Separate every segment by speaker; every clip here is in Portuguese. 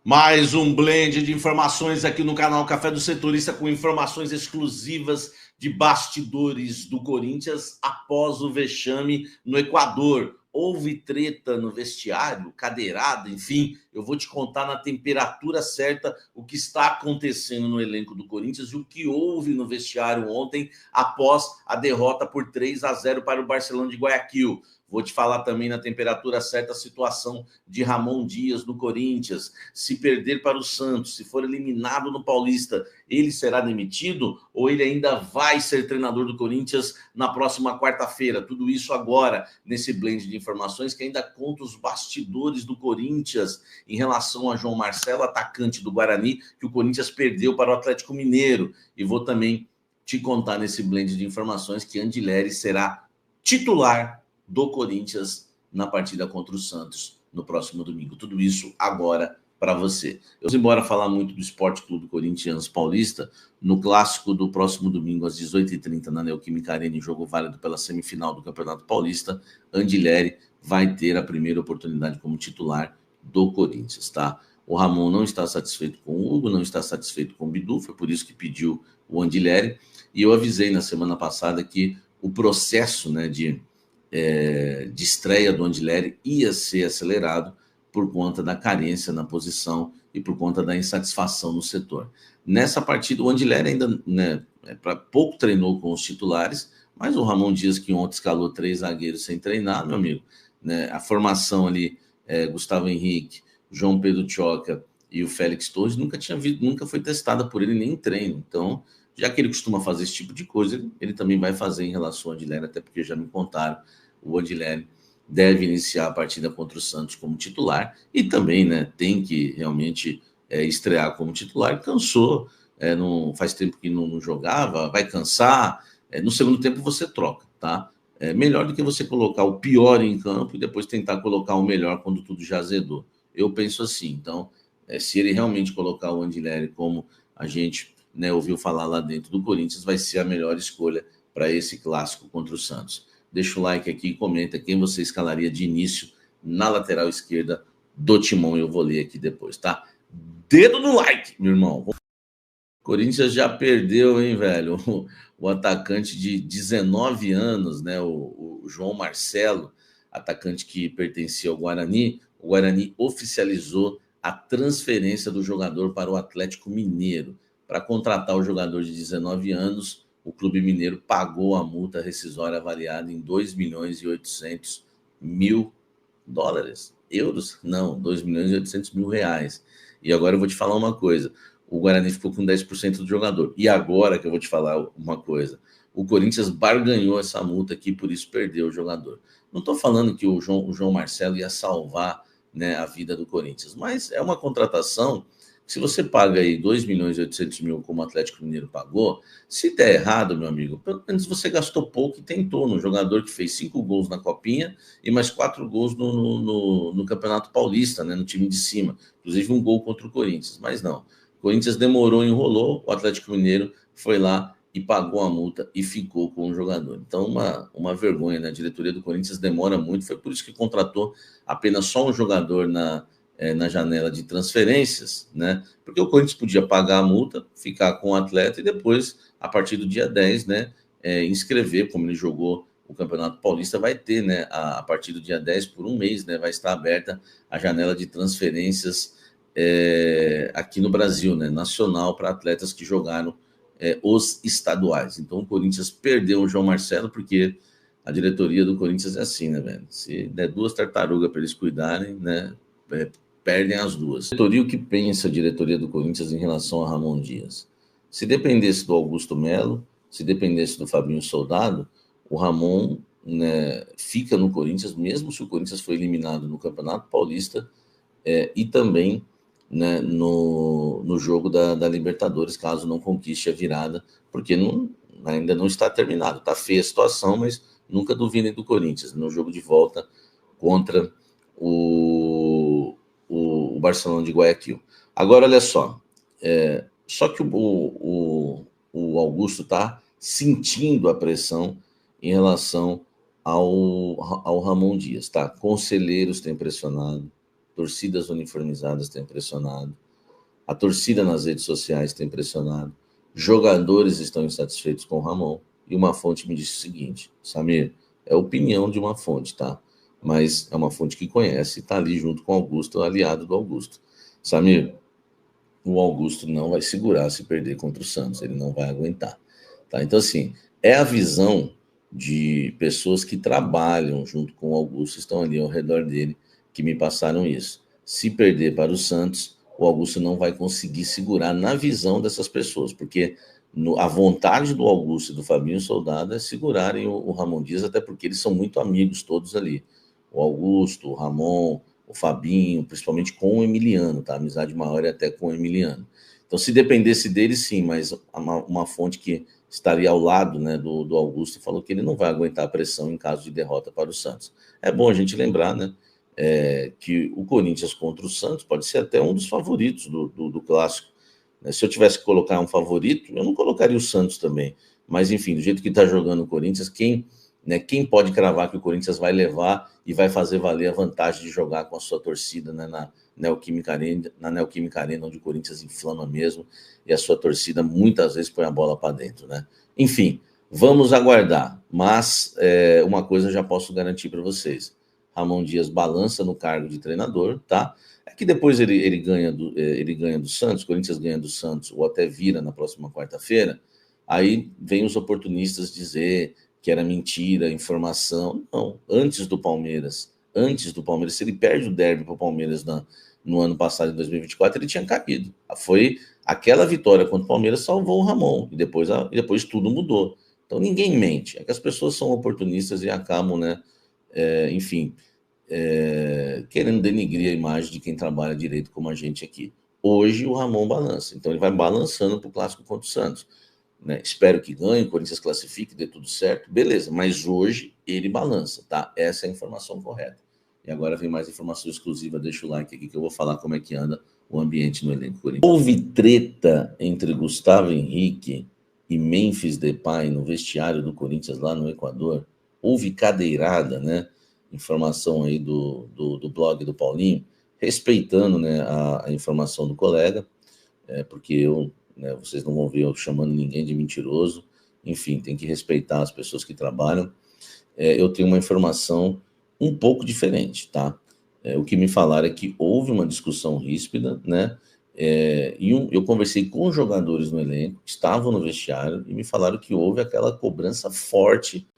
Speaker 1: Mais um blend de informações aqui no canal Café do Setorista, com informações exclusivas de bastidores do Corinthians após o vexame no Equador. Houve treta no vestiário, cadeirada, enfim, eu vou te contar na temperatura certa o que está acontecendo no elenco do Corinthians e o que houve no vestiário ontem após a derrota por 3-0 para o Barcelona de Guayaquil. Vou te falar também na temperatura certa a situação de Ramon Dias no Corinthians. Se perder para o Santos, se for eliminado no Paulista, ele será demitido ou ele ainda vai ser treinador do Corinthians na próxima quarta-feira? Tudo isso agora, nesse blend de informações que ainda conta os bastidores do Corinthians em relação a João Marcelo, atacante do Guarani, que o Corinthians perdeu para o Atlético Mineiro. E vou também te contar nesse blend de informações que Andileri será titular do Corinthians na partida contra o Santos no próximo domingo. Tudo isso agora para você. Eu vou embora falar muito do Esporte Clube Corinthians Paulista no clássico do próximo domingo às 18h30 na Neoquímica Arena, em jogo válido pela semifinal do Campeonato Paulista. Andileri vai ter a primeira oportunidade como titular do Corinthians, tá? O Ramon não está satisfeito com o Hugo, não está satisfeito com o Bidu, foi por isso que pediu o Andileri. E eu avisei na semana passada que o processo, né, de estreia do Andileri ia ser acelerado por conta da carência na posição e por conta da insatisfação no setor. Nessa partida, o Andileri ainda, né, pouco treinou com os titulares, mas o Ramon Dias, que ontem escalou 3 zagueiros sem treinar, meu amigo, né, a formação ali, Gustavo Henrique, João Pedro Tchoca e o Félix Torres nunca foi testada por ele nem em treino. Então, já que ele costuma fazer esse tipo de coisa, ele também vai fazer em relação ao Andileri, até porque já me contaram, o Andileri deve iniciar a partida contra o Santos como titular e também, né, tem que realmente estrear como titular. Cansou, não faz tempo que não jogava, vai cansar. No segundo tempo você troca, tá? É melhor do que você colocar o pior em campo e depois tentar colocar o melhor quando tudo já azedou. Eu penso assim. Então, se ele realmente colocar o Andileri como a gente, né, ouviu falar lá dentro do Corinthians, vai ser a melhor escolha para esse clássico contra o Santos. Deixa o like aqui e comenta quem você escalaria de início na lateral esquerda do Timão. Eu vou ler aqui depois, tá? Dedo no like, meu irmão. Corinthians já perdeu, hein, velho? O atacante de 19 anos, né? O João Marcelo, atacante que pertencia ao Guarani. O Guarani oficializou a transferência do jogador para o Atlético Mineiro. Para contratar o jogador de 19 anos, o Clube Mineiro pagou a multa rescisória avaliada em 2.800.000 dólares. Euros? Não, 2.800.000 reais. E agora eu vou te falar uma coisa. O Guarani ficou com 10% do jogador. E agora que eu vou te falar uma coisa. O Corinthians barganhou essa multa aqui, por isso perdeu o jogador. Não estou falando que o João Marcelo ia salvar, né, a vida do Corinthians, mas é uma contratação. Se você paga aí 2.800.000 como o Atlético Mineiro pagou, se der errado, meu amigo, pelo menos você gastou pouco e tentou no jogador que fez 5 gols na Copinha e mais 4 gols no Campeonato Paulista, né, no time de cima. Inclusive um gol contra o Corinthians, mas não. O Corinthians demorou, enrolou, o Atlético Mineiro foi lá e pagou a multa e ficou com o jogador. Então, uma vergonha, né? A diretoria do Corinthians demora muito, foi por isso que contratou apenas só um jogador na janela de transferências, né? Porque o Corinthians podia pagar a multa, ficar com o atleta e depois, a partir do dia 10, né, inscrever, como ele jogou o Campeonato Paulista, vai ter, né, a partir do dia 10, por um mês, né, vai estar aberta a janela de transferências aqui no Brasil, né, nacional, para atletas que jogaram os estaduais. Então o Corinthians perdeu o João Marcelo, porque a diretoria do Corinthians é assim, né, velho? Se der 2 tartarugas para eles cuidarem, né, perdem as duas. A diretoria, o que pensa a diretoria do Corinthians em relação a Ramon Dias? Se dependesse do Augusto Melo, se dependesse do Fabinho Soldado, o Ramon, né, fica no Corinthians, mesmo se o Corinthians for eliminado no Campeonato Paulista e também, né, no jogo da Libertadores, caso não conquiste a virada, porque ainda não está terminado. Está feia a situação, mas nunca duvidem do Corinthians no jogo de volta contra o Barcelona de Guayaquil. Agora, olha só, só que o Augusto está sentindo a pressão em relação ao Ramon Dias, tá? Conselheiros têm pressionado, torcidas uniformizadas têm pressionado, a torcida nas redes sociais tem pressionado, jogadores estão insatisfeitos com o Ramon, e uma fonte me disse o seguinte: Samir, é opinião de uma fonte, tá? Mas é uma fonte que conhece, está ali junto com o Augusto, aliado do Augusto. Samir, o Augusto não vai segurar se perder contra o Santos, ele não vai aguentar. Tá? Então, assim, é a visão de pessoas que trabalham junto com o Augusto, estão ali ao redor dele, que me passaram isso. Se perder para o Santos, o Augusto não vai conseguir segurar na visão dessas pessoas, porque a vontade do Augusto e do Fabinho Soldado é segurarem o Ramon Dias, até porque eles são muito amigos todos ali. O Augusto, o Ramon, o Fabinho, principalmente com o Emiliano, tá? A amizade maior é até com o Emiliano. Então, se dependesse dele, sim, mas uma fonte que estaria ao lado, né, do Augusto falou que ele não vai aguentar a pressão em caso de derrota para o Santos. É bom a gente lembrar, né, que o Corinthians contra o Santos pode ser até um dos favoritos do clássico. Se eu tivesse que colocar um favorito, eu não colocaria o Santos também. Mas, enfim, do jeito que está jogando o Corinthians, quem pode cravar que o Corinthians vai levar e vai fazer valer a vantagem de jogar com a sua torcida, né, na Neoquímica Arena, onde o Corinthians inflama mesmo, e a sua torcida muitas vezes põe a bola para dentro, né? Enfim, vamos aguardar. Mas uma coisa eu já posso garantir para vocês: Ramon Dias balança no cargo de treinador, tá? É que depois ele ganha do Santos, o Corinthians ganha do Santos, ou até vira na próxima quarta-feira, aí vem os oportunistas dizer que era mentira, informação. Não, antes do Palmeiras, se ele perde o derby para o Palmeiras no ano passado, em 2024, ele tinha caído. Foi aquela vitória contra o Palmeiras salvou o Ramon, e depois tudo mudou. Então ninguém mente, é que as pessoas são oportunistas e acabam, né, enfim, querendo denigrir a imagem de quem trabalha direito como a gente aqui. Hoje o Ramon balança, então ele vai balançando para o clássico contra o Santos. Né? Espero que ganhe, o Corinthians classifique, dê tudo certo, beleza, mas hoje ele balança, tá? Essa é a informação correta. E agora vem mais informação exclusiva, deixa o like aqui que eu vou falar como é que anda o ambiente no elenco corintiano. Houve treta entre Gustavo Henrique e Memphis Depay no vestiário do Corinthians lá no Equador. Houve cadeirada, né? Informação aí do blog do Paulinho, respeitando, né, a informação do colega, porque vocês não vão ver eu chamando ninguém de mentiroso. Enfim, tem que respeitar as pessoas que trabalham. Eu tenho uma informação um pouco diferente, tá? O que me falaram é que houve uma discussão ríspida, né? Eu conversei com jogadores no elenco, que estavam no vestiário, e me falaram que houve aquela cobrança forte,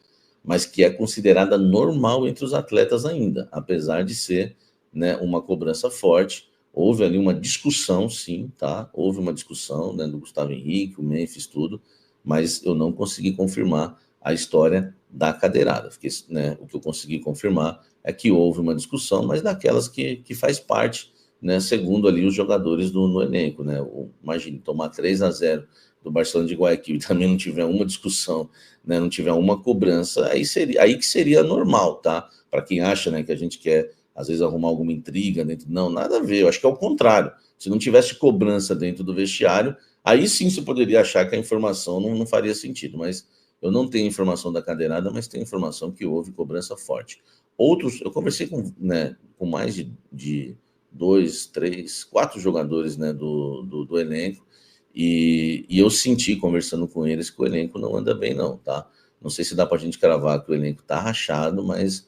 Speaker 1: mas que é considerada normal entre os atletas ainda, apesar de ser, né, uma cobrança forte. Houve ali uma discussão, sim, tá? Houve uma discussão, né, do Gustavo Henrique, o Memphis, tudo, mas eu não consegui confirmar a história da cadeirada. Né, o que eu consegui confirmar é que houve uma discussão, mas daquelas que faz parte, né, segundo ali os jogadores no elenco, né? Imagine, tomar 3-0 do Barcelona de Guayaquil e também não tiver uma discussão, né, não tiver uma cobrança, aí que seria normal, tá? Para quem acha, né, que a gente quer às vezes arrumar alguma intriga dentro. Não, nada a ver, eu acho que é o contrário. Se não tivesse cobrança dentro do vestiário, aí sim você poderia achar que a informação não faria sentido, mas eu não tenho informação da cadeirada, mas tenho informação que houve cobrança forte. Eu conversei com mais de 2, 3, 4 jogadores, né, do elenco, e eu senti, conversando com eles, que o elenco não anda bem não, tá? Não sei se dá pra gente cravar que o elenco tá rachado, mas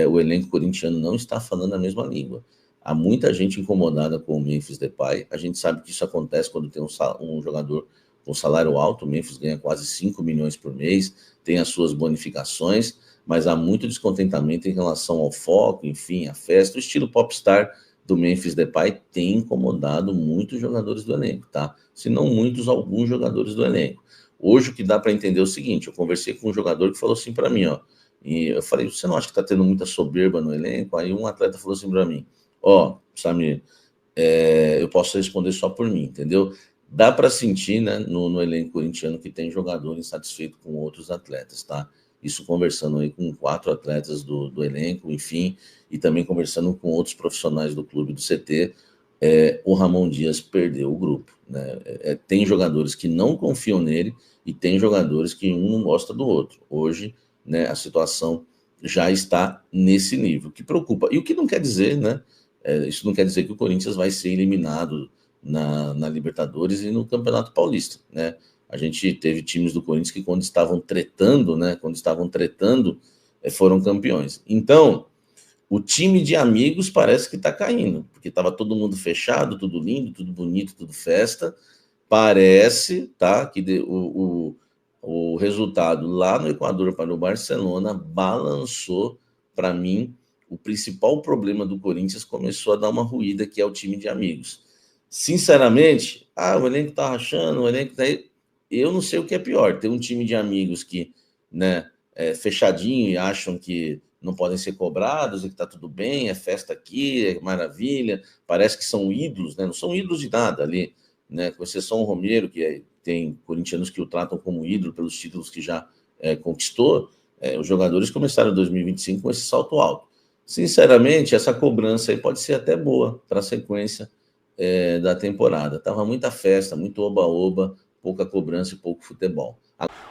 Speaker 1: o elenco corintiano não está falando a mesma língua. Há muita gente incomodada com o Memphis Depay. A gente sabe que isso acontece quando tem um jogador com salário alto. O Memphis ganha quase 5 milhões por mês, tem as suas bonificações, mas há muito descontentamento em relação ao foco, enfim, a festa. O estilo popstar do Memphis Depay tem incomodado muitos jogadores do elenco, tá? Se não muitos, alguns jogadores do elenco. Hoje o que dá para entender é o seguinte: eu conversei com um jogador que falou assim para mim, ó, e eu falei, você não acha que está tendo muita soberba no elenco? Aí um atleta falou assim para mim, Samir, eu posso responder só por mim, entendeu? Dá para sentir, né, no elenco corintiano que tem jogador insatisfeito com outros atletas, tá? Isso conversando aí com 4 atletas do elenco, enfim, e também conversando com outros profissionais do clube do CT, o Ramon Dias perdeu o grupo, né? Tem jogadores que não confiam nele e tem jogadores que um não gosta do outro. Hoje, né, a situação já está nesse nível, que preocupa. E o que não quer dizer, né, Isso não quer dizer que o Corinthians vai ser eliminado na Libertadores e no Campeonato Paulista, né? A gente teve times do Corinthians que quando estavam tretando, foram campeões. Então, o time de amigos parece que está caindo, porque estava todo mundo fechado, tudo lindo, tudo bonito, tudo festa. Parece, tá, que o resultado lá no Equador para o Barcelona balançou, para mim, o principal problema do Corinthians começou a dar uma ruída, que é o time de amigos. Sinceramente, o elenco tá rachando, o elenco tá aí. Eu não sei o que é pior, ter um time de amigos que, né, é fechadinho e acham que não podem ser cobrados e que tá tudo bem, é festa aqui, é maravilha, parece que são ídolos, né? Não são ídolos de nada ali, né? Com exceção o Romero, que tem corintianos que o tratam como ídolo pelos títulos que já conquistou, os jogadores começaram 2025 com esse salto alto. Sinceramente, essa cobrança aí pode ser até boa para a sequência da temporada. Tava muita festa, muito oba-oba, pouca cobrança e pouco futebol.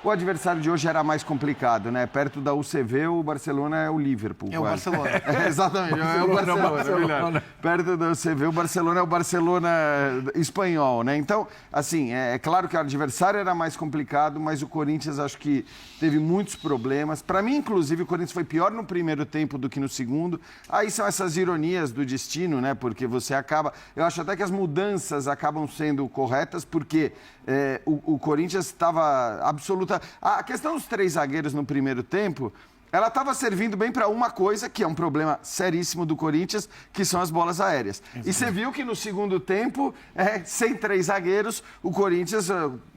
Speaker 2: O adversário de hoje era mais complicado, né? Perto da UCV, o Barcelona é o Liverpool.
Speaker 3: É o Barcelona.
Speaker 2: Exatamente, é o Barcelona. Perto da UCV, o Barcelona é o Barcelona espanhol, né? Então, assim, é claro que o adversário era mais complicado, mas o Corinthians acho que teve muitos problemas. Para mim, inclusive, o Corinthians foi pior no primeiro tempo do que no segundo. Aí são essas ironias do destino, né? Porque você acaba... Eu acho até que as mudanças acabam sendo corretas, porque o Corinthians estava absoluta... A questão dos 3 zagueiros no primeiro tempo, ela estava servindo bem para uma coisa, que é um problema seríssimo do Corinthians, que são as bolas aéreas. Exatamente. E você viu que no segundo tempo, sem 3 zagueiros, o Corinthians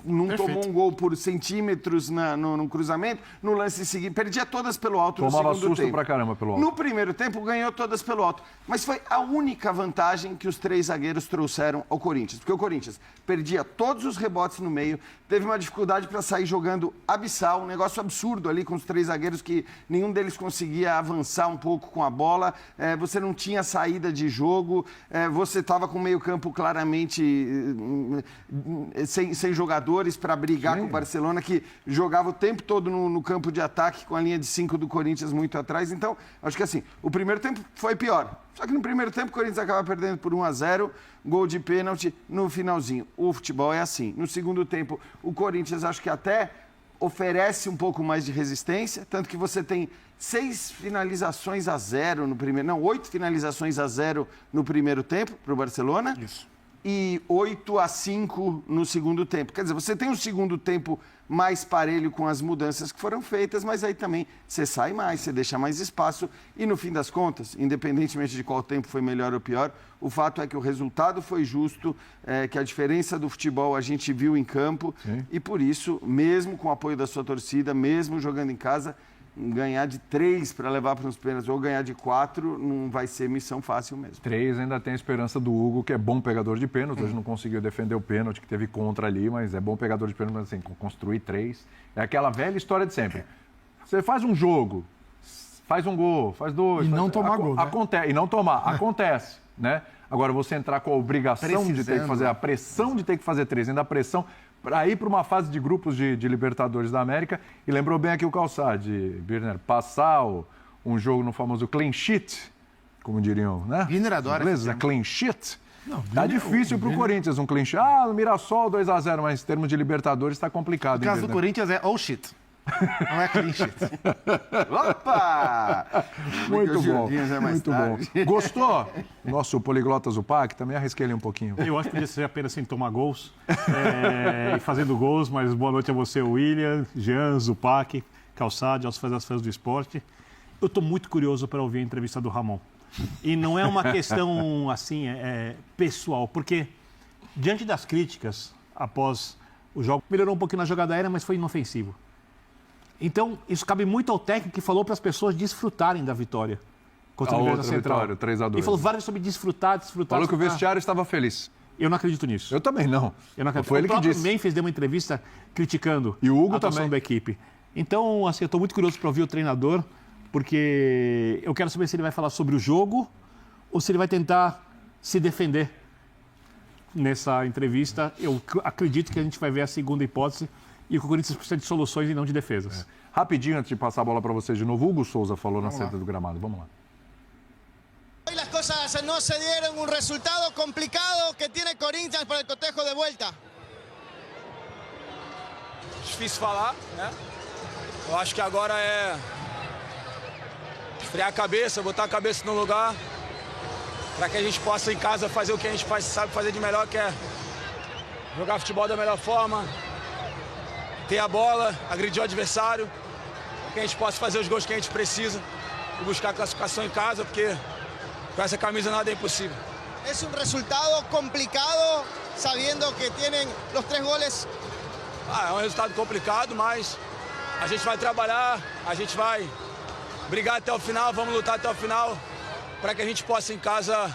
Speaker 2: não tomou um gol por centímetros no cruzamento, no lance seguinte, perdia todas pelo alto no segundo tempo.
Speaker 4: Tomava susto pra caramba pelo alto.
Speaker 2: No primeiro tempo, ganhou todas pelo alto. Mas foi a única vantagem que os 3 zagueiros trouxeram ao Corinthians. Porque o Corinthians perdia todos os rebotes no meio, teve uma dificuldade para sair jogando abissal, um negócio absurdo ali com os 3 zagueiros que nenhum deles conseguia avançar um pouco com a bola, você não tinha saída de jogo, você estava com o meio-campo claramente sem jogadores para brigar com o Barcelona, que jogava o tempo todo no campo de ataque com a linha de 5 do Corinthians muito atrás. Então, acho que assim, o primeiro tempo foi pior. Só que no primeiro tempo o Corinthians acaba perdendo por 1-0, gol de pênalti no finalzinho. O futebol é assim. No segundo tempo, o Corinthians acho que até oferece um pouco mais de resistência, tanto que você tem 6 finalizações a 0 no primeiro... Não, 8 finalizações a 0 no primeiro tempo para o Barcelona.
Speaker 3: Isso.
Speaker 2: E 8-5 no segundo tempo. Quer dizer, você tem um segundo tempo mais parelho com as mudanças que foram feitas, mas aí também você sai mais, você deixa mais espaço. E no fim das contas, independentemente de qual tempo foi melhor ou pior, o fato é que o resultado foi justo, que a diferença do futebol a gente viu em campo. Sim. E por isso, mesmo com o apoio da sua torcida, mesmo jogando em casa, ganhar de 3 para levar para os pênaltis ou ganhar de 4 não vai ser missão fácil mesmo.
Speaker 4: 3 ainda tem a esperança do Hugo, que é bom pegador de pênalti. Hoje não conseguiu defender o pênalti, que teve contra ali, mas é bom pegador de pênalti, mas assim, construir 3. É aquela velha história de sempre. Você faz um jogo, faz um gol, faz 2...
Speaker 3: E não tomar gol,
Speaker 4: né? E não tomar. Acontece, né? Agora, você entrar com a obrigação de ter que fazer, a pressão de ter que fazer 3, ainda a pressão para ir para uma fase de grupos de Libertadores da América. E lembrou bem aqui o Calçade, Birner, passar um jogo no famoso clean sheet, como diriam, né?
Speaker 3: Birner adora.
Speaker 4: Beleza, clean sheet. Não, tá difícil para o Corinthians um clean sheet. No Mirassol 2-0, mas em termos de Libertadores está complicado.
Speaker 3: No caso do Corinthians é all shit. Não é clean sheet.
Speaker 2: Opa!
Speaker 4: Muito bom, muito bom. Gostou? Nosso poliglota Zupac, também arrisquei ele um pouquinho.
Speaker 5: Eu acho que podia ser apenas sem tomar gols e fazendo gols, mas boa noite a você, William, Jean, Zupac, Calçade, aos fãs do esporte. Eu estou muito curioso para ouvir a entrevista do Ramon. E não é uma questão assim, pessoal, porque diante das críticas após o jogo, melhorou um pouquinho na jogada aérea, mas foi inofensivo. Então, isso cabe muito ao técnico que falou para as pessoas desfrutarem da vitória contra o Universidade Central.
Speaker 4: Vitória, 3-2.
Speaker 5: Ele falou várias sobre desfrutar.
Speaker 4: Falou que o vestiário estava feliz.
Speaker 5: Eu não acredito nisso.
Speaker 4: Eu também não.
Speaker 5: Eu não acredito.
Speaker 4: Foi ele que disse.
Speaker 5: O Memphis deu uma entrevista criticando
Speaker 4: e o Hugo
Speaker 5: a atuação
Speaker 4: também
Speaker 5: da equipe. Então, assim, eu estou muito curioso para ouvir o treinador, porque eu quero saber se ele vai falar sobre o jogo ou se ele vai tentar se defender nessa entrevista. Eu acredito que a gente vai ver a segunda hipótese, e o Corinthians precisa de soluções e não de defesas.
Speaker 4: Rapidinho, antes de passar a bola para vocês de novo, Hugo Souza falou na saída do gramado. Vamos lá.
Speaker 6: Hoy las cosas cosas no se dieron, un resultado complicado que tiene Corinthians para el cotejo de vuelta.
Speaker 7: Difícil falar, né? Eu acho que agora é esfriar a cabeça, botar a cabeça no lugar, para que a gente possa em casa fazer o que a gente sabe fazer de melhor, que é jogar futebol da melhor forma, ter a bola, agredir o adversário, para que a gente possa fazer os gols que a gente precisa e buscar a classificação em casa, porque com essa camisa nada é impossível.
Speaker 6: Es un resultado complicado, sabiendo que tienen los 3 goles.
Speaker 7: É um resultado complicado, mas a gente vai trabalhar, a gente vai brigar até o final, vamos lutar até o final, para que a gente possa em casa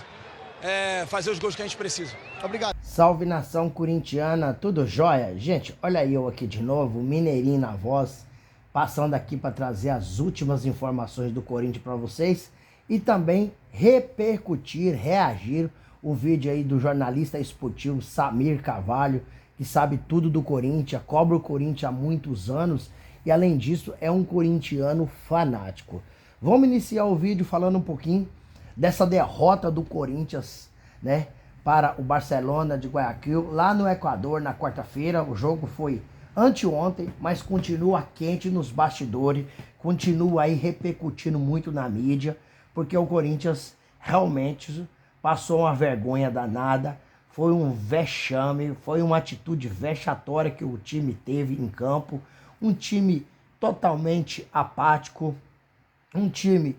Speaker 7: fazer os gols que a gente precisa.
Speaker 6: Obrigado.
Speaker 8: Salve nação corintiana, tudo jóia? Gente, olha eu aqui de novo, Mineirinho na voz, passando aqui para trazer as últimas informações do Corinthians para vocês e também repercutir, reagir o vídeo aí do jornalista esportivo Samir Carvalho, que sabe tudo do Corinthians, cobra o Corinthians há muitos anos e além disso é um corintiano fanático. Vamos iniciar o vídeo falando um pouquinho dessa derrota do Corinthians, né, para o Barcelona de Guayaquil, lá no Equador, na quarta-feira. O jogo foi anteontem, mas continua quente nos bastidores, continua aí repercutindo muito na mídia, porque o Corinthians realmente passou uma vergonha danada, foi um vexame, foi uma atitude vexatória que o time teve em campo, um time totalmente apático, um time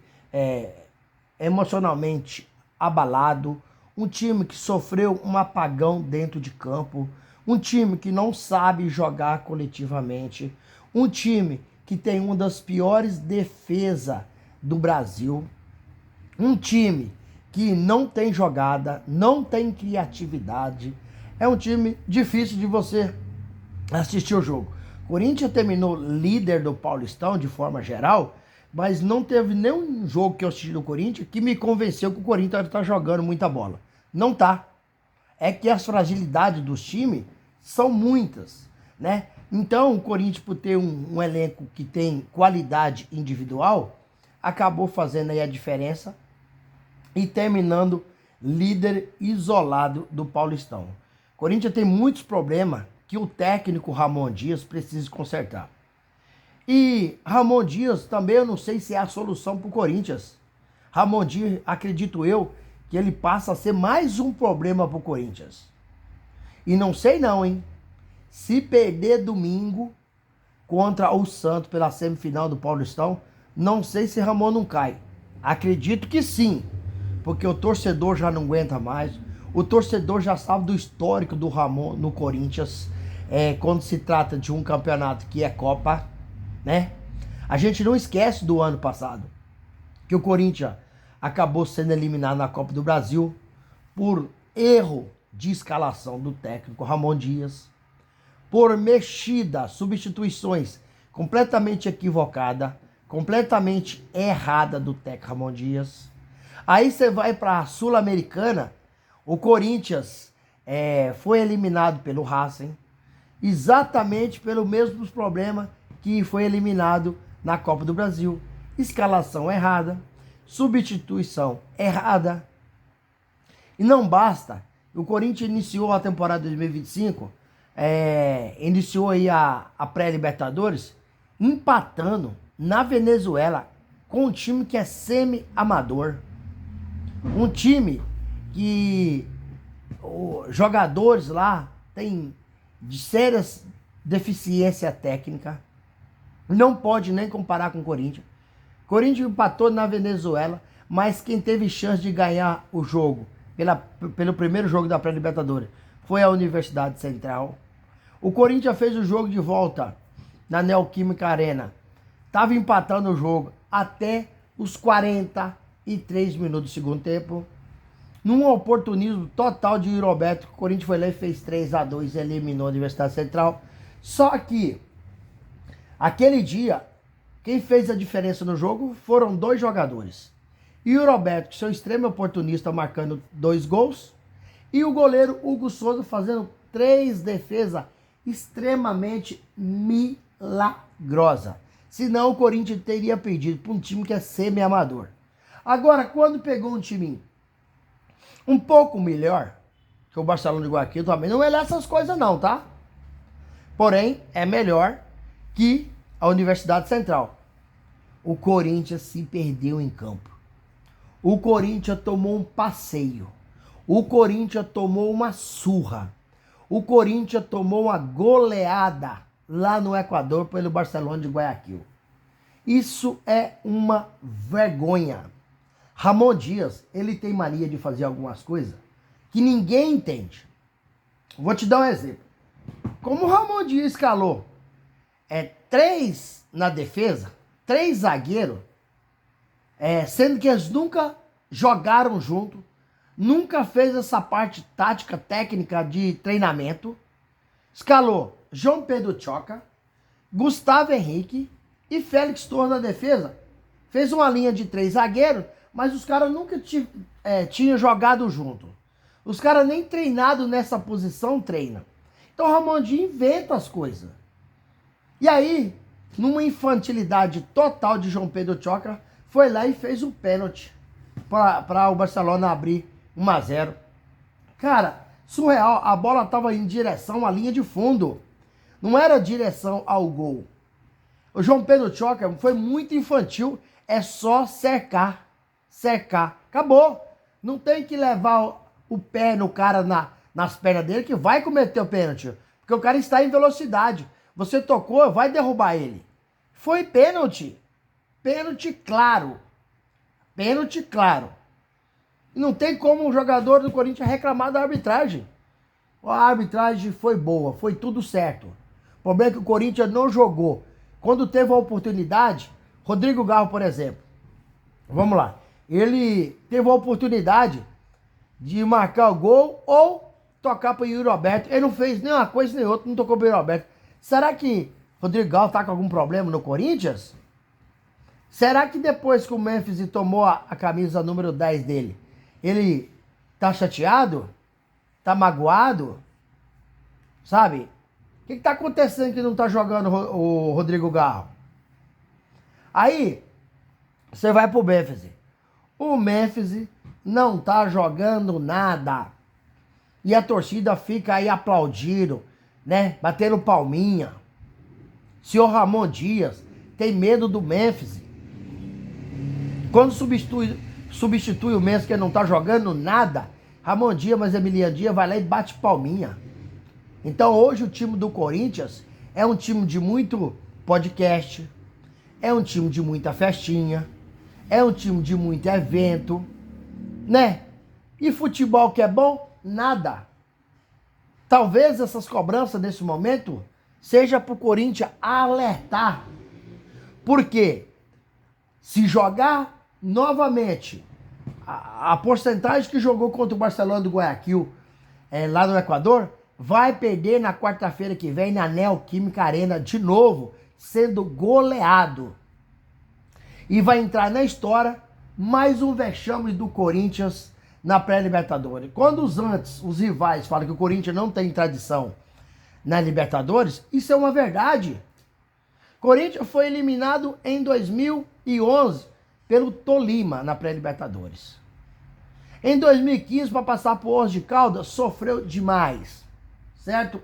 Speaker 8: emocionalmente abalado, um time que sofreu um apagão dentro de campo, um time que não sabe jogar coletivamente, um time que tem uma das piores defesas do Brasil, um time que não tem jogada, não tem criatividade, é um time difícil de você assistir o jogo. O Corinthians terminou líder do Paulistão de forma geral, mas não teve nenhum jogo que eu assisti do Corinthians que me convenceu que o Corinthians está jogando muita bola. Não tá. É que as fragilidades dos times são muitas, né? Então, o Corinthians, por ter um elenco que tem qualidade individual, acabou fazendo aí a diferença e terminando líder isolado do Paulistão. O Corinthians tem muitos problemas que o técnico Ramon Dias precisa consertar. E Ramon Dias também eu não sei se é a solução para o Corinthians. Ramon Dias, acredito eu, que ele passa a ser mais um problema para o Corinthians. E não sei não, hein? Se perder domingo contra o Santos pela semifinal do Paulistão, não sei se Ramon não cai. Acredito que sim, porque o torcedor já não aguenta mais. O torcedor já sabe do histórico do Ramon no Corinthians, quando se trata de um campeonato que é Copa, né? A gente não esquece do ano passado, que o Corinthians acabou sendo eliminado na Copa do Brasil por erro de escalação do técnico Ramon Dias, por mexida, substituições completamente equivocada, completamente errada do técnico Ramon Dias. Aí você vai para a Sul-Americana, o Corinthians foi eliminado pelo Racing, exatamente pelo mesmo problema que foi eliminado na Copa do Brasil. Escalação errada, substituição errada. E não basta, o Corinthians iniciou a temporada 2025, iniciou aí a pré-Libertadores, empatando na Venezuela com um time que é semi-amador. Um time que os jogadores lá têm sérias deficiência técnica. Não pode nem comparar com o Corinthians. O Corinthians empatou na Venezuela, mas quem teve chance de ganhar o jogo pelo primeiro jogo da pré-Libertadores foi a Universidade Central. O Corinthians fez o jogo de volta na Neoquímica Arena. Estava empatando o jogo até os 43 minutos do segundo tempo. Num oportunismo total de Roberto, o Corinthians foi lá e fez 3-2 e eliminou a Universidade Central. Só que, aquele dia, quem fez a diferença no jogo foram 2 jogadores. E o Roberto, seu extremo oportunista, marcando 2 gols. E o goleiro Hugo Souza fazendo 3 defesas extremamente milagrosas. Senão o Corinthians teria perdido para um time que é semi-amador. Agora, quando pegou um time Um pouco melhor que o Barcelona de Guayaquil também. Não é essas coisas não, tá? Porém, é melhor que a Universidade Central. O Corinthians se perdeu em campo. O Corinthians tomou um passeio. O Corinthians tomou uma surra. O Corinthians tomou uma goleada lá no Equador pelo Barcelona de Guayaquil. Isso é uma vergonha. Ramon Dias, ele tem mania de fazer algumas coisas que ninguém entende. Vou te dar um exemplo. Como o Ramon Dias escalou 3 na defesa, 3 zagueiros, sendo que eles nunca jogaram junto, nunca fez essa parte tática, técnica de treinamento, escalou João Pedro Choca, Gustavo Henrique e Félix Torres na defesa. Fez uma linha de 3 zagueiros, mas os caras nunca tinham jogado junto. Os caras nem treinado nessa posição treinam. Então o Ramon Dias inventa as coisas. E aí, numa infantilidade total de João Pedro Choca, foi lá e fez um pênalti para o Barcelona abrir 1-0. Cara, surreal. A bola estava em direção à linha de fundo. Não era direção ao gol. O João Pedro Choca foi muito infantil. É só cercar. Cercar. Acabou. Não tem que levar o pé no cara nas pernas dele que vai cometer o pênalti. Porque o cara está em velocidade. Você tocou, vai derrubar ele. Foi pênalti. Pênalti claro. Pênalti claro. Não tem como um jogador do Corinthians reclamar da arbitragem. A arbitragem foi boa, foi tudo certo. O problema é que o Corinthians não jogou. Quando teve a oportunidade, Rodrigo Garro, por exemplo, vamos lá, ele teve a oportunidade de marcar o gol ou tocar para o Yuri Alberto. Ele não fez nem uma coisa nem outra, não tocou para o Yuri Alberto. Será que Rodrigo Garro está com algum problema no Corinthians? Será que depois que o Memphis tomou a camisa número 10 dele, ele tá chateado? Tá magoado? Sabe? O que tá acontecendo que não tá jogando o Rodrigo Garro? Aí, você vai pro Memphis. O Memphis não tá jogando nada. E a torcida fica aí aplaudindo, né? Batendo palminha. Senhor Ramon Dias tem medo do Memphis. Quando substitui o Memphis que não tá jogando nada, Ramon Dias, mas Emiliano Dias vai lá e bate palminha. Então hoje o time do Corinthians é um time de muito podcast, é um time de muita festinha, é um time de muito evento, né? E futebol que é bom? Nada. Talvez essas cobranças nesse momento seja pro Corinthians alertar. Por quê? Se jogar novamente a porcentagem que jogou contra o Barcelona do Guayaquil lá no Equador, vai perder na quarta-feira que vem na Neoquímica Arena de novo, sendo goleado. E vai entrar na história mais um vexame do Corinthians na pré-Libertadores. Quando os rivais falam que o Corinthians não tem tradição na Libertadores, isso é uma verdade. Corinthians foi eliminado em 2011 pelo Tolima na pré-Libertadores. Em 2015, para passar por Once de Caldas, sofreu demais, certo?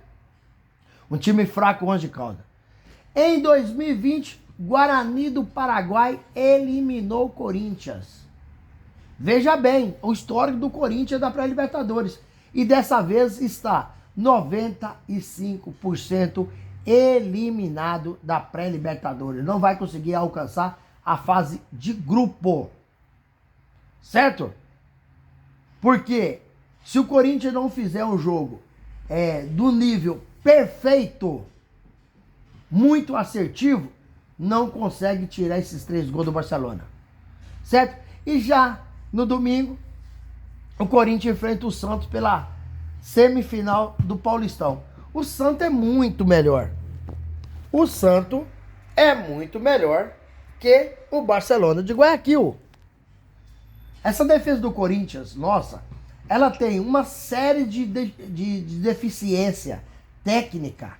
Speaker 8: Um time fraco, Once de Caldas. Em 2020, Guarani do Paraguai eliminou o Corinthians. Veja bem, o histórico do Corinthians da pré-Libertadores. E dessa vez está 95% eliminado da pré-Libertadores. Não vai conseguir alcançar a fase de grupo. Certo? Porque se o Corinthians não fizer um jogo do nível perfeito, muito assertivo, não consegue tirar esses 3 gols do Barcelona. Certo? E já no domingo, o Corinthians enfrenta o Santos pela semifinal do Paulistão. O Santos é muito melhor. O Santos é muito melhor que o Barcelona de Guayaquil. Essa defesa do Corinthians, nossa, ela tem uma série de deficiência técnica,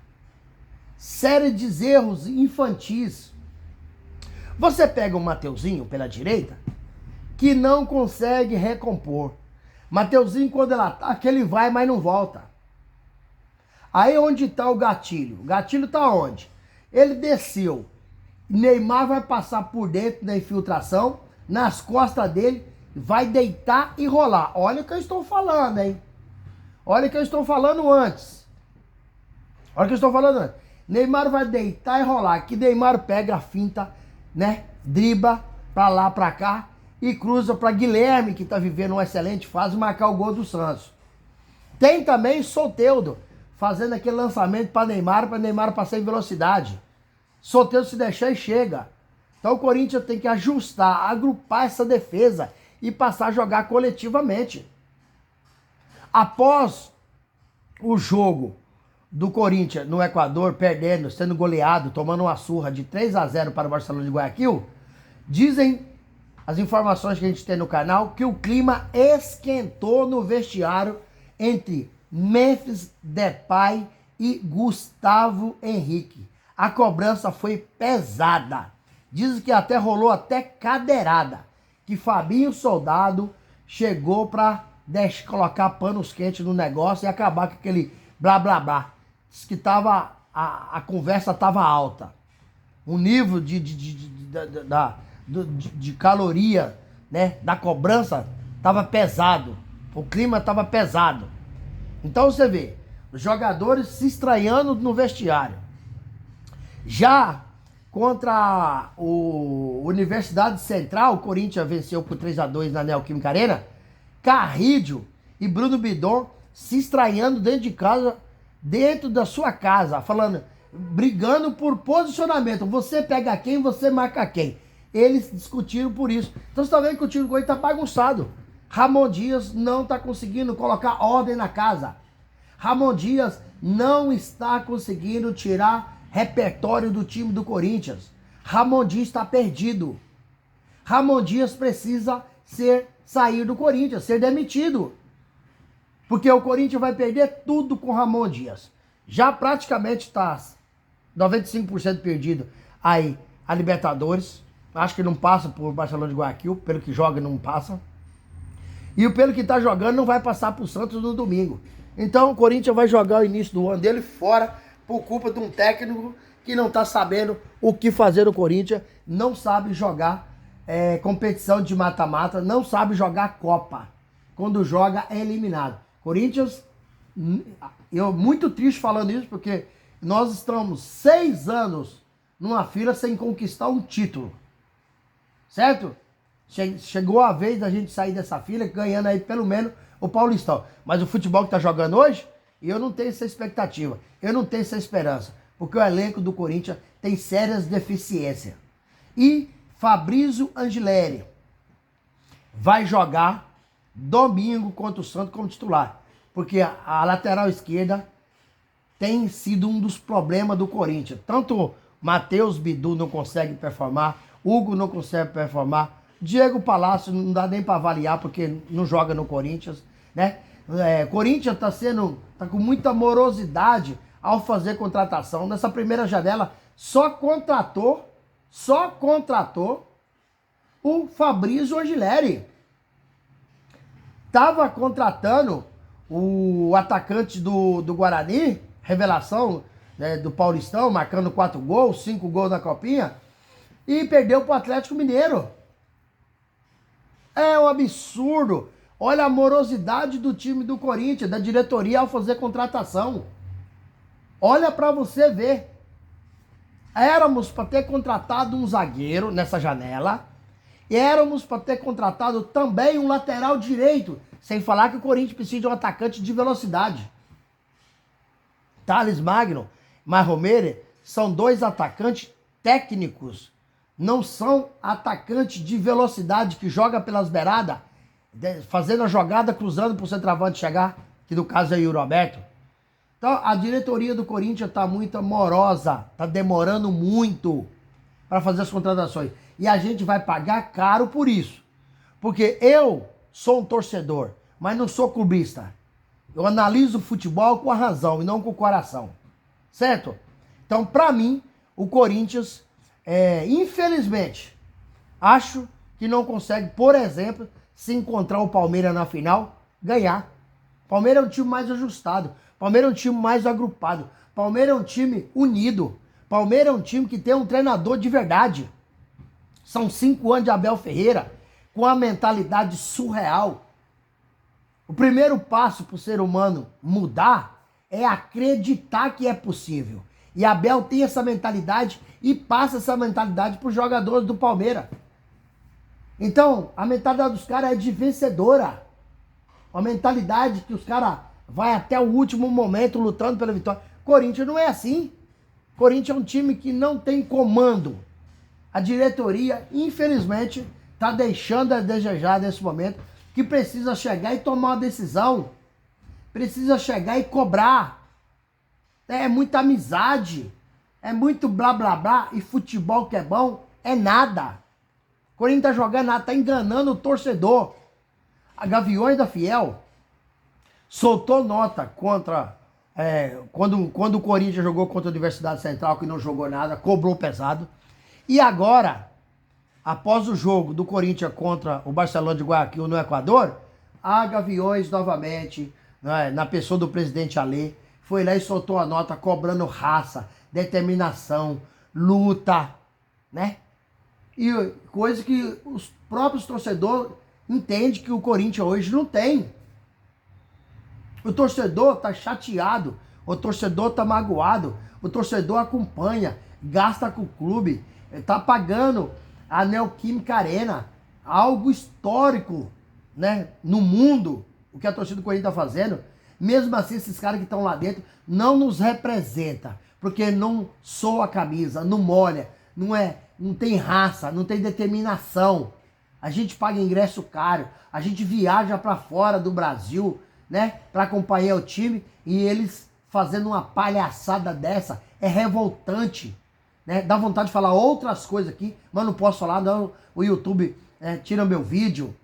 Speaker 8: série de erros infantis. Você pega o Mateuzinho pela direita, que não consegue recompor. Mateuzinho, quando ele ataca, ele vai, mas não volta. Aí onde está o gatilho? O gatilho está onde? Ele desceu. Neymar vai passar por dentro da infiltração, nas costas dele, vai deitar e rolar. Olha o que eu estou falando, hein? Olha o que eu estou falando antes. Olha o que eu estou falando antes. Neymar vai deitar e rolar. Que Neymar pega a finta, né? Dribla pra lá, pra cá e cruza para Guilherme, que tá vivendo uma excelente fase, marcar o gol do Santos. Tem também Soteldo fazendo aquele lançamento para Neymar passar em velocidade. Soteldo se deixar e chega. Então o Corinthians tem que ajustar, agrupar essa defesa e passar a jogar coletivamente. Após o jogo do Corinthians no Equador, perdendo, sendo goleado, tomando uma surra de 3-0 para o Barcelona de Guayaquil, dizem as informações que a gente tem no canal que o clima esquentou no vestiário entre Memphis Depay e Gustavo Henrique. A cobrança foi pesada. Dizem que até rolou até cadeirada. Que Fabinho Soldado chegou para colocar panos quentes no negócio e acabar com aquele blá blá blá. Diz que a conversa estava alta. O nível de caloria, né, da cobrança estava pesado. O clima estava pesado. Então você vê, os jogadores se estranhando no vestiário. Já contra o Universidade Central, o Corinthians venceu por 3-2 na Neoquímica Arena. Carrídio e Bruno Bidon se estranhando dentro de casa, dentro da sua casa, falando, brigando por posicionamento. Você pega quem, você marca quem. Eles discutiram por isso. Então você está vendo que o time do Corinthians está bagunçado. Ramon Dias não está conseguindo colocar ordem na casa. Ramon Dias não está conseguindo tirar repertório do time do Corinthians. Ramon Dias está perdido. Ramon Dias precisa sair do Corinthians, ser demitido. Porque o Corinthians vai perder tudo com Ramon Dias. Já praticamente está 95% perdido aí a Libertadores. Acho que não passa por Barcelona de Guayaquil, pelo que joga não passa. E pelo que está jogando não vai passar para o Santos no domingo. Então o Corinthians vai jogar o início do ano dele fora por culpa de um técnico que não está sabendo o que fazer no Corinthians, não sabe jogar competição de mata-mata, não sabe jogar Copa. Quando joga é eliminado. Corinthians, eu muito triste falando isso, porque nós estamos 6 anos numa fila sem conquistar um título. Certo? Chegou a vez da gente sair dessa fila ganhando aí pelo menos o Paulistão. Mas o futebol que tá jogando hoje, eu não tenho essa expectativa. Eu não tenho essa esperança. Porque o elenco do Corinthians tem sérias deficiências. E Fabrício Angileri vai jogar domingo contra o Santos como titular. Porque a lateral esquerda tem sido um dos problemas do Corinthians. Tanto Matheus Bidu não consegue performar, Hugo não consegue performar, Diego Palácio não dá nem para avaliar porque não joga no Corinthians, né? Corinthians tá com muita morosidade ao fazer contratação. Nessa primeira janela só contratou o Fabrício Angileri. Tava contratando o atacante do Guarani, revelação, né, do Paulistão, marcando 4 gols, 5 gols na Copinha, e perdeu pro Atlético Mineiro. É um absurdo. Olha a morosidade do time do Corinthians, da diretoria ao fazer contratação. Olha para você ver. Éramos para ter contratado um zagueiro nessa janela. E éramos para ter contratado também um lateral direito. Sem falar que o Corinthians precisa de um atacante de velocidade. Thales Magno, Marromere são 2 atacantes técnicos. Não são atacantes de velocidade que joga pelas beiradas, fazendo a jogada, cruzando para o centroavante chegar, que no caso é o Yuri Alberto. Então a diretoria do Corinthians está muito morosa, está demorando muito para fazer as contratações. E a gente vai pagar caro por isso. Porque eu sou um torcedor, mas não sou clubista. Eu analiso o futebol com a razão e não com o coração. Certo? Então, para mim, o Corinthians, infelizmente, acho que não consegue, por exemplo, se encontrar o Palmeiras na final ganhar. Palmeiras é um time mais ajustado. Palmeiras é um time mais agrupado. Palmeiras é um time unido. Palmeiras é um time que tem um treinador de verdade. São 5 anos de Abel Ferreira com a mentalidade surreal. O primeiro passo para o ser humano mudar é acreditar que é possível. E Abel tem essa mentalidade e passa essa mentalidade para os jogadores do Palmeiras. Então, a mentalidade dos caras é de vencedora. A mentalidade que os caras vai até o último momento lutando pela vitória. Corinthians não é assim. Corinthians é um time que não tem comando. A diretoria, infelizmente, está deixando a desejar nesse momento, que precisa chegar e tomar uma decisão. Precisa chegar e cobrar. É muita amizade. É muito blá blá blá. E futebol que é bom é nada. O Corinthians tá jogando nada, tá enganando o torcedor. A Gaviões da Fiel soltou nota contra... quando o Corinthians jogou contra a Universidade Central, que não jogou nada, cobrou pesado. E agora, após o jogo do Corinthians contra o Barcelona de Guayaquil no Equador, a Gaviões novamente, né, na pessoa do presidente Alê, foi lá e soltou a nota cobrando raça, determinação, luta, né? E coisa que os próprios torcedores entendem que o Corinthians hoje não tem. O torcedor tá chateado, o torcedor tá magoado, o torcedor acompanha, gasta com o clube, tá pagando a Neoquímica Arena, algo histórico, né, no mundo, o que a torcida do Corinthians tá fazendo. Mesmo assim, esses caras que estão lá dentro não nos representam, porque não soa a camisa, não molha, não tem raça, não tem determinação. A gente paga ingresso caro, a gente viaja para fora do Brasil, né, para acompanhar o time, e eles fazendo uma palhaçada dessa é revoltante, né? Dá vontade de falar outras coisas aqui, mas não posso falar, não, o YouTube tira meu vídeo,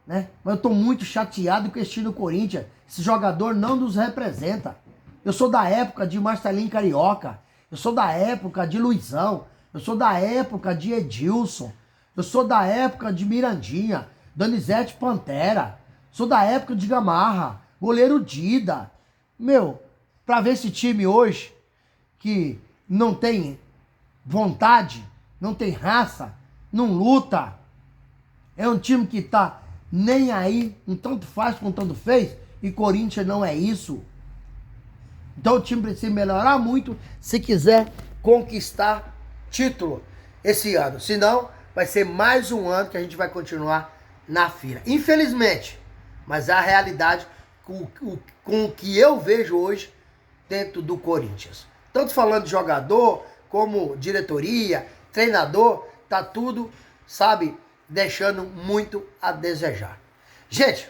Speaker 8: né? Mas eu tô muito chateado com esse time do Corinthians. Esse jogador não nos representa. Eu sou da época de Marcelinho Carioca, eu sou da época de Luizão, eu sou da época de Edilson, eu sou da época de Mirandinha, Donizete Pantera, sou da época de Gamarra, goleiro Dida. Meu, pra ver esse time hoje, que não tem vontade, não tem raça, não luta, é um time que tá nem aí, um tanto faz com tanto fez, e Corinthians não é isso. Então o time precisa melhorar muito se quiser conquistar título esse ano. Senão, vai ser mais um ano que a gente vai continuar na fila. Infelizmente, mas a realidade com o que eu vejo hoje dentro do Corinthians. Tanto falando de jogador, como diretoria, treinador, tá tudo, sabe, deixando muito a desejar. Gente,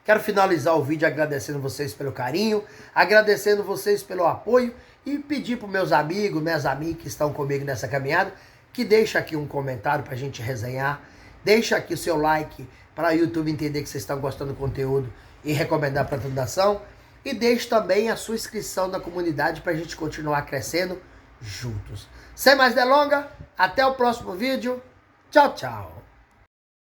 Speaker 8: quero finalizar o vídeo agradecendo vocês pelo carinho, agradecendo vocês pelo apoio e pedir para meus amigos, minhas amigas que estão comigo nessa caminhada, que deixa aqui um comentário para a gente resenhar, deixa aqui o seu like para o YouTube entender que vocês estão gostando do conteúdo e recomendar para toda ação, e deixe também a sua inscrição na comunidade para a gente continuar crescendo juntos. Sem mais delongas, até o próximo vídeo. Tchau, tchau.